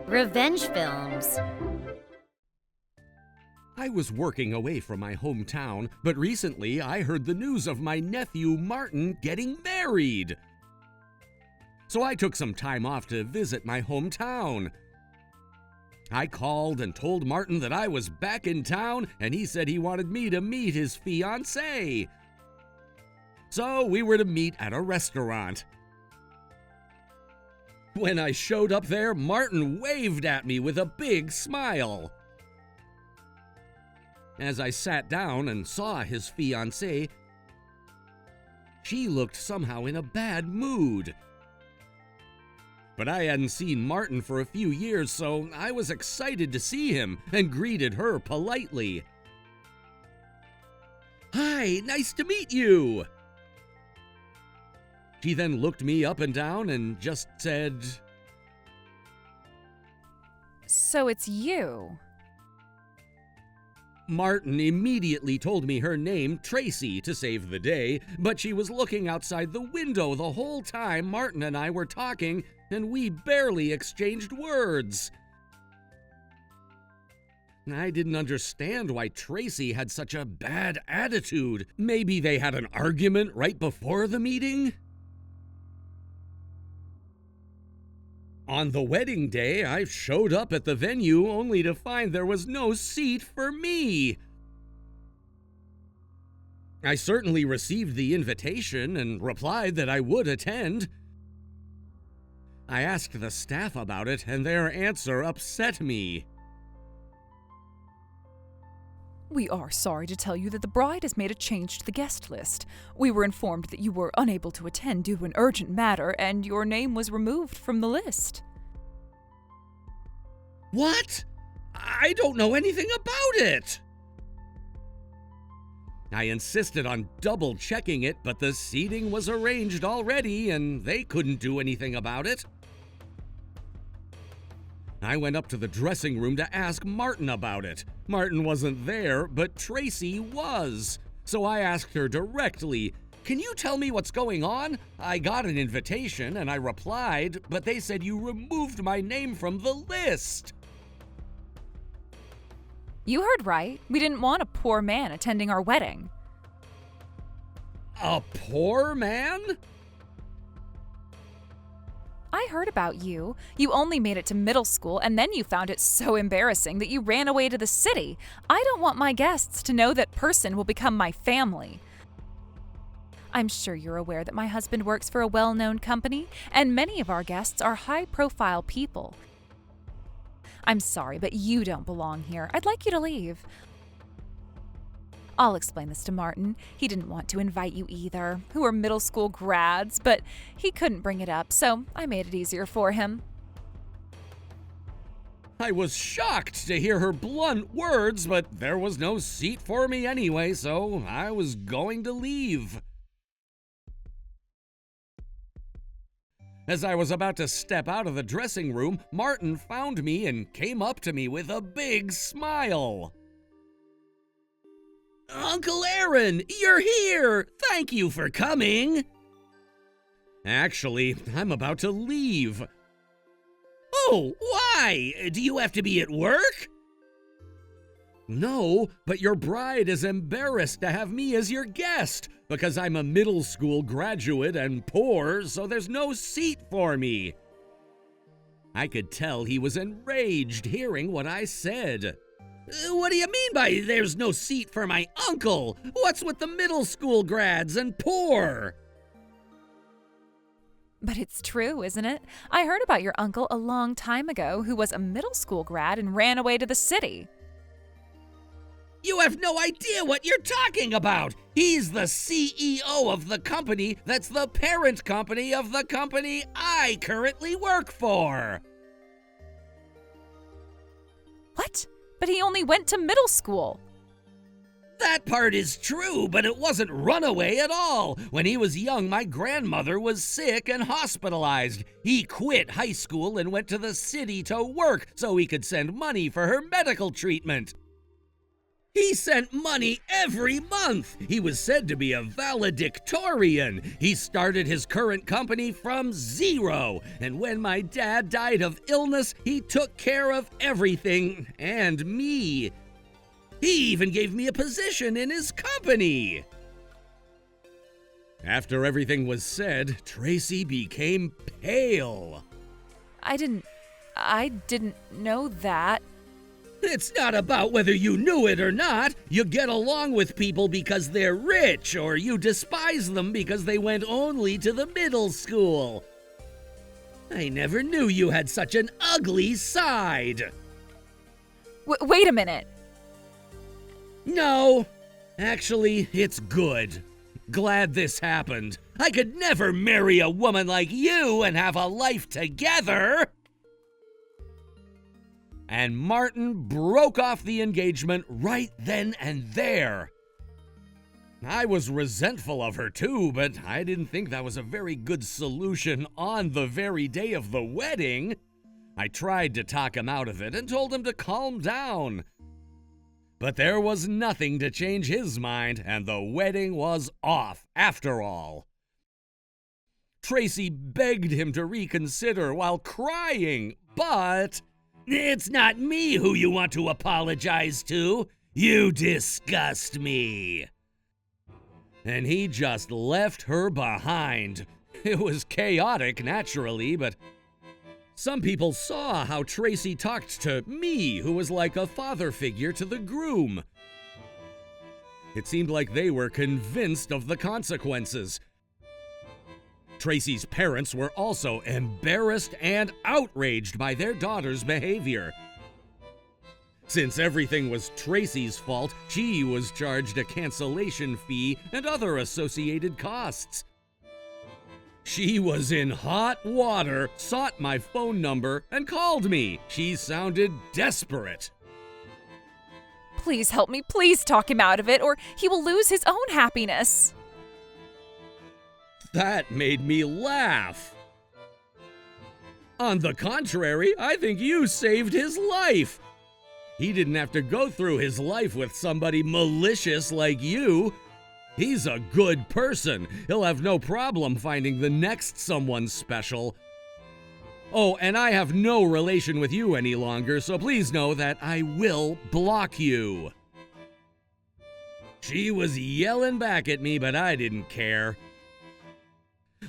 Revenge films. I was working away from my hometown, but recently I heard the news of my nephew Martin getting married. So I took some time off to visit my hometown. I called and told Martin that I was back in town, and he said he wanted me to meet his fiancée. So we were to meet at a restaurant. When I showed up there, Martin waved at me with a big smile. As I sat down and saw his fiancée, she looked somehow in a bad mood. But I hadn't seen Martin for a few years, so I was excited to see him and greeted her politely. "Hi, nice to meet you." She then looked me up and down and just said, "So it's you." Martin immediately told me her name, Tracy, to save the day, but she was looking outside the window the whole time Martin and I were talking, and we barely exchanged words. I didn't understand why Tracy had such a bad attitude. Maybe they had an argument right before the meeting? On the wedding day, I showed up at the venue only to find there was no seat for me. I certainly received the invitation and replied that I would attend. I asked the staff about it, and their answer upset me. "We are sorry to tell you that the bride has made a change to the guest list. We were informed that you were unable to attend due to an urgent matter, and your name was removed from the list." What? I don't know anything about it. I insisted on double-checking it, but the seating was arranged already, and they couldn't do anything about it. I went up to the dressing room to ask Martin about it. Martin wasn't there, but Tracy was. So I asked her directly, "Can you tell me what's going on? I got an invitation and I replied, but they said you removed my name from the list." "You heard right. We didn't want a poor man attending our wedding." A poor man? "I heard about you. You only made it to middle school, and then you found it so embarrassing that you ran away to the city. I don't want my guests to know that person will become my family. I'm sure you're aware that my husband works for a well-known company, and many of our guests are high-profile people. I'm sorry, but you don't belong here. I'd like you to leave." I'll explain this to Martin. He didn't want to invite you either, who are middle school grads, but he couldn't bring it up, so I made it easier for him. I was shocked to hear her blunt words, but there was no seat for me anyway, so I was going to leave. As I was about to step out of the dressing room, Martin found me and came up to me with a big smile. "Uncle Aaron, you're here! Thank you for coming!" "Actually, I'm about to leave." "Oh, why? Do you have to be at work?" "No, but your bride is embarrassed to have me as your guest because I'm a middle school graduate and poor, so there's no seat for me." I could tell he was enraged hearing what I said. "What do you mean by there's no seat for my uncle? What's with the middle school grads and poor?" But it's true, isn't it? I heard about your uncle a long time ago who was a middle school grad and ran away to the city. You have no idea what you're talking about! He's the CEO of the company that's the parent company of the company I currently work for! What? But he only went to middle school. That part is true, but it wasn't runaway at all. When he was young, my grandmother was sick and hospitalized. He quit high school and went to the city to work so he could send money for her medical treatment. He sent money every month. He was said to be a valedictorian. He started his current company from zero. And when my dad died of illness, he took care of everything and me. He even gave me a position in his company. After everything was said, Tracy became pale. I didn't know that. It's not about whether you knew it or not. You get along with people because they're rich, or you despise them because they went only to the middle school. I never knew you had such an ugly side. Wait a minute. No, actually, it's good. Glad this happened. I could never marry a woman like you and have a life together. And Martin broke off the engagement right then and there. I was resentful of her too, but I didn't think that was a very good solution on the very day of the wedding. I tried to talk him out of it and told him to calm down. But there was nothing to change his mind, and the wedding was off after all. Tracy begged him to reconsider while crying, but it's not me who you want to apologize to. You disgust me. And he just left her behind. It was chaotic, naturally, but some people saw how Tracy talked to me, who was like a father figure to the groom. It seemed like they were convinced of the consequences. Tracy's parents were also embarrassed and outraged by their daughter's behavior. Since everything was Tracy's fault, she was charged a cancellation fee and other associated costs. She was in hot water, sought my phone number, and called me. She sounded desperate. Please help me. Please talk him out of it, or he will lose his own happiness. That made me laugh. On the contrary, I think you saved his life. He didn't have to go through his life with somebody malicious like you. He's a good person. He'll have no problem finding the next someone special. Oh, and I have no relation with you any longer, so please know that I will block you. She was yelling back at me, but I didn't care.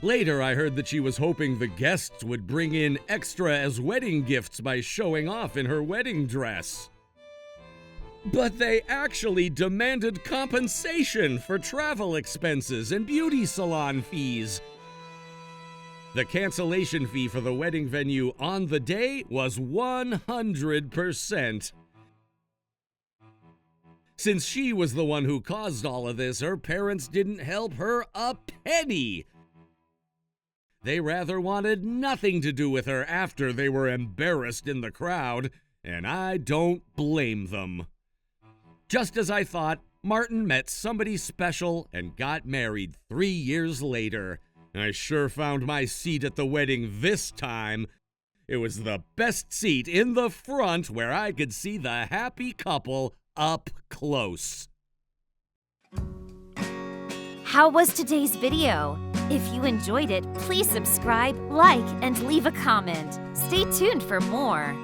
Later, I heard that she was hoping the guests would bring in extra as wedding gifts by showing off in her wedding dress. But they actually demanded compensation for travel expenses and beauty salon fees. The cancellation fee for the wedding venue on the day was 100%. Since she was the one who caused all of this, her parents didn't help her a penny. They rather wanted nothing to do with her after they were embarrassed in the crowd, and I don't blame them. Just as I thought, Martin met somebody special and got married 3 years later. I sure found my seat at the wedding this time. It was the best seat in the front where I could see the happy couple up close. How was today's video? If you enjoyed it, please subscribe, like, and leave a comment. Stay tuned for more.